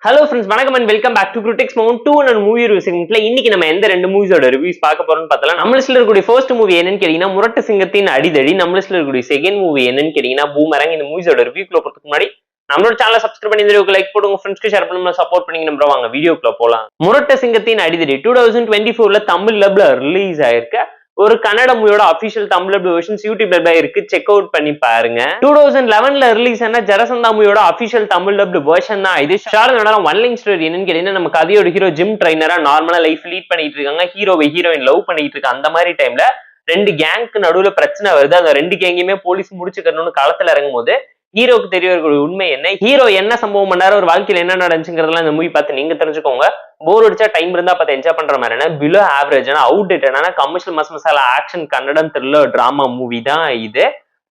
Hello friends, வணக்கம் and welcome back to critics mount 2 and movie review செக்மெண்ட்ல இன்னைக்கு நம்ம எந்த ரெண்டு மூவிஸோட ரிவ்யூஸ் பார்க்க போறோம்னு பார்த்தலாம். நம்ம லிஸ்ட்ல இருக்கக்கூடிய ஃபர்ஸ்ட் மூவி என்னன்னு கேட்டீங்கன்னா முரட்டு சிங்கத்தின் அடிதடி. நம்ம லிஸ்ட்ல இருக்கக்கூடிய செகண்ட் மூவி என்னன்னு கேட்டீங்கன்னா பூமரங். இந்த மூவிஸோட ரிவ்யூக்குள்ள போறதுக்கு முன்னாடி நம்மளோட சேனலை சப்ஸ்கிரைப் பண்ணி இந்த வீடியோக்கு லைக் போடுங்க, ஃப்ரெண்ட்ஸ்க்கு ஷேர் பண்ணி சப்போர்ட் பண்ணி நம்புற வாங்க வீடியோக்குள்ள போலாம். முரட்டு சிங்கத்தின் அடிதடி 2024ல தமிழ் டப்ல ரிலீஸ் ஆயிருக்க ஒரு கன்னட மூவியோட அபிஷியல் தமிழ் வெர்ஷன்ஸ் யூடியூப்ல இருக்கு, செக் அவுட் பண்ணி பாருங்க. 2011ல ரிலீஸ் ஆன ஜரசந்தா மூவியோட அபிஷியல் தமிழ் டப்டு வெர்ஷன் தான் இது. ஒன் லைன் ஸ்டோரி என்னன்னு கேட்டீங்கன்னா, நம்ம கதையோட ஹீரோ ஜிம் ட்ரைனரா நார்மலா லைஃப் லீட் பண்ணிட்டு இருக்காங்க. ஹீரோவை ஹீரோயின் லவ் பண்ணிட்டு இருக்காங்க. அந்த மாதிரி டைம்ல ரெண்டு கேங்க்கு நடுவுல பிரச்சனை வருது. அந்த ரெண்டு கேங்கையுமே போலீஸ் முடிச்சுக்கணும்னு களத்துல இறங்கும் போது ஹீரோக்கு தெரியக்கூடிய உண்மை என்ன, ஹீரோ என்ன சம்பவம் பண்ணாரு, ஒரு வாழ்க்கையில என்ன நடந்துச்சுங்கிறதெல்லாம் இந்த மூவி பார்த்து நீங்க தெரிஞ்சுக்கோங்க. போர் அடிச்சா டைம் இருந்தா பார்த்து என்ஜாய் பண்ற மாதிரி பிலோ ஆவரேஜான அவுட்டேட்டான commercial masala action Kannada thriller drama movie தான் இது.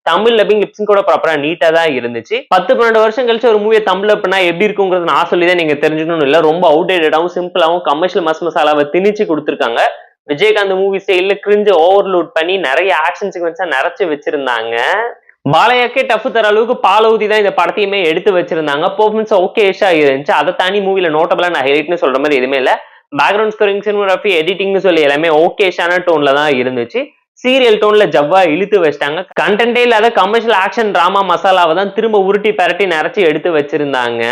தமிழ் லப்பிங் லிப்ஸிங் கூட ப்ராப்பரா நீட்டா தான் இருந்துச்சு. 10-12 வருஷம் கழிச்சு ஒரு மூவியை தமிழ் அப்படின்னா எப்படி இருக்குங்கிறது நான் சொல்லிதான் நீங்க தெரிஞ்சுக்கணும் இல்ல. ரொம்ப அவுட்டேட்டடாவும் சிம்பிளாவும் கமர்ஷியல் மசாலாவை திணிச்சு கொடுத்துருக்காங்க. விஜயகாந்த் மூவி ஸ்டைல்ல கிரிஞ்சு ஓவர்லோட் பண்ணி நிறைய ஆக்ஷன் சீக்வன்ஸா நிறைச்சு வச்சிருந்தாங்க. பாலையாக்கே டஃப் தர அளவுக்கு பாலவுதி தான் இந்த படத்தையுமே எடுத்து வச்சிருந்தாங்க. பெர்ஃபார்மன்ஸ் ஓகேஷா இருந்துச்சு. அதை தாண்டி மூவில நோட்டபிளா நான் ஹைலைட்னு சொல்ற மாதிரி எதுவுமே இல்ல. பேக்ரவுண்ட் ஸ்கோரிங், சினிமோகிராஃபி, எடிட்டிங்னு சொல்லி எல்லாமே ஓகேஷான டோன்ல தான் இருந்துச்சு. சீரியல் டோன்ல ஜவ்வா இழுத்து வச்சிட்டாங்க. கண்டென்டே இல்லாத கமர்ஷியல் ஆக்ஷன் டிராமா மசாலாவை தான் திரும்ப உருட்டி பரட்டி நிறைச்சு எடுத்து வச்சிருந்தாங்க.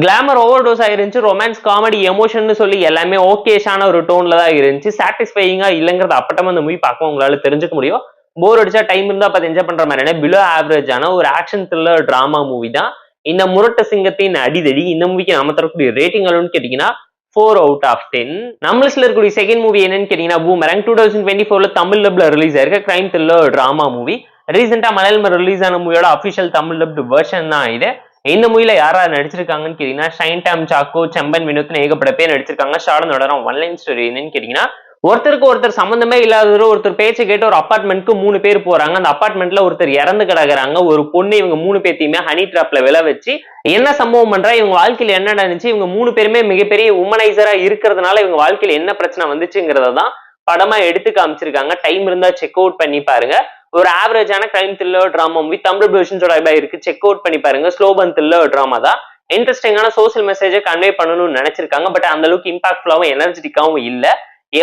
கிளாமர் ஓவர் டோஸ் ஆயிருந்துச்சு. ரொமான்ஸ், காமெடி, எமோஷன் சொல்லி எல்லாமே ஓகேஷான ஒரு டோன்ல தான் இருந்துச்சு. சாட்டிஸ்ஃபையிங்கா இல்லைங்கிறது அப்பட்டமா அந்த மூவி பார்க்க உங்களால தெரிஞ்சுக்க முடியும். போர் அடிச்சா டைம் இருந்தா பார்த்து என்ஜாய் பண்ற மாதிரி பிலோ ஆவரேஜான ஒரு ஆக்ஷன் த்ரில்லர் டிராமா மூவி தான் இந்த முரட்டு சிங்கத்தின் அடிதடி. இந்த மூவிக்கு நாம தரக்கூடிய ரேட்டிங் அளவுன்னு கேட்டீங்கன்னா 4 out of 10. நம்ம லிஸ்ட்ல இருக்கக்கூடிய செகண்ட் மூவி என்னன்னு கேட்டீங்கன்னா பூமரங். 2024ல தமிழ் டப்ல ரிலீஸ் ஆயிருக்க கிரைம் த்ரில்லர் டிராமா மூவி. ரீசெண்டா மலையாளம் ரிலீஸ் ஆன மூவியோட அபிஷியல் தமிழ் டப்டு வெர்ஷன் தான் இது. இந்த மூவில யாரா நடிச்சிருக்காங்கன்னு கேட்டீங்கன்னா ஷைன் டாம் சாக்கோ, செம்பன் வினோத் ஏகப்பட்ட பேர் நடிச்சிருக்காங்க. ஷார்ட் ஒன் லைன் ஸ்டோரி என்னன்னு கேட்டீங்கன்னா, ஒருத்தருக்கு ஒருத்தர் சம்பந்தமே இல்லாத ஒருத்தர் பேச்சு கேட்டு ஒரு அபார்ட்மெண்ட்க்கு 3 பேர் போறாங்க. அந்த அபார்ட்மெண்ட்ல ஒருத்தர் இறந்து கிடக்குறாங்க. ஒரு பொண்ணு இவங்க 3 பேத்தையுமே ஹனி டிராப்ல விழ வச்சு என்ன சம்பவம் பண்றா, இவங்க வாழ்க்கையில என்ன நடந்துச்சு, இவங்க 3 பேருமே மிகப்பெரிய உமனைசரா இருக்கிறதுனால இவங்க வாழ்க்கையில என்ன பிரச்சனை வந்துச்சுங்கிறதான் படமா எடுத்து காமிச்சிருக்காங்க. டைம் இருந்தா செக் அவுட் பண்ணி பாருங்க. ஒரு ஆவரேஜான crime thriller drama movie Tamil வெர்ஷன்ஸோட இருக்கு, செக் அவுட் பண்ணி பாருங்க. ஸ்லோபன் த்ரில்லர் டிராமா தான். இன்ட்ரெஸ்டிங்கான சோசியல் மெசேஜை கன்வே பண்ணணும்னு நினைச்சிருக்காங்க. பட் அந்த அளவுக்கு இம்பாக்ட்ஃபுல்லாவும் எனர்ஜெட்டிக்காவும் இல்ல.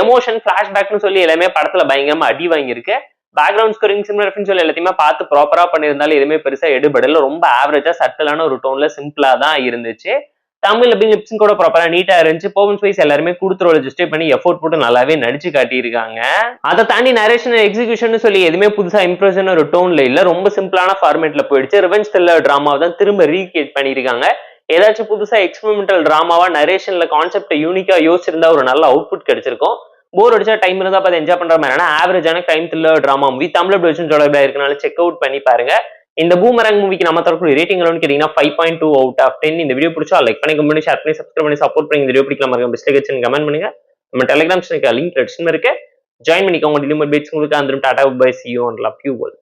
எமோஷன், பிளாஷ்பேக்னு சொல்லி எல்லாமே படத்துல பயங்கரமா அடி வாங்கியிருக்கு. பேக்ரவுண்ட் ஸ்கோரிங், சிமிலர் சொல்லி எல்லாத்தையுமே பார்த்து ப்ராப்பரா பண்ணியிருந்தாலும் எதுவுமே பெருசா எடுபடல. ரொம்ப ஆவரேஜா சட்டலான ஒரு டோன்ல சிம்பிளா தான் இருந்துச்சு. தமிழ் அப்படி லிப்ஸிங் கூட ப்ராப்பரா நீட்டா இருந்துச்சு. பெர்ஃபார்மன்ஸ் வைஸ் எல்லாருமே கொடுத்துருவோம் ஜஸ்டே பண்ணி எஃபோர்ட் போட்டு நல்லாவே நடிச்சு காட்டியிருக்காங்க. அதை தாண்டி நரேஷன், எக்ஸிகியூஷன் சொல்லி எதுவுமே புதுசா இம்ப்ரெஷன் ஒரு டோன்ல இல்ல. ரொம்ப சிம்பிளான ஃபார்மேட்ல போயிடுச்சு. ரிவெஞ்ச் த்ரில்லர் டிராமாவை தான் திரும்ப ரீக்ரியேட் பண்ணியிருக்காங்க. ஏதாச்சும் புதுசா எக்ஸ்பெரிமெண்டல் டிராமாவா நரேஷன்ல கான்செப்ட் யூனிக்கா யோசிச்சிருந்தா ஒரு நல்ல அவுட்புட் கிடைச்சிருக்கும். போர் அடிச்சா டைம் இருந்தா பார்த்து என்ஜாய் பண்ற மாதிரி ஆவரேஜான crime thriller drama movie Tamil வெர்ஷன்ஸோட இருக்கனால செக் அவுட் பண்ணி பாருங்க. இந்த பூமரங் மூவிக்கு நம்ம தரக்கூடிய ரேட்டிங் கேட்டீங்கன்னா 5.2 out of 10. இந்த வீடியோ பிடிச்சா லைக் பண்ணி, கமெண்ட் பண்ணி, ஷேர் பண்ணி, சப்ஸ்கிரைப் பண்ணி சப்போர்ட் பண்ணி. இந்த வீடியோ பிடிக்கலாம் மறக்காம பெஸ்ட் கமெண்ட் பண்ணுங்க. நம்ம டெலிகிராம் சேனலுக்கு லிங்க் டிஸ்கிரிப்ஷன்ல இருக்கு, ஜாயின் பண்ணிக்கோங்க. டிலிமட் பேட்ஸ் உங்களுக்கு அந்த tata bye, see you and love you all.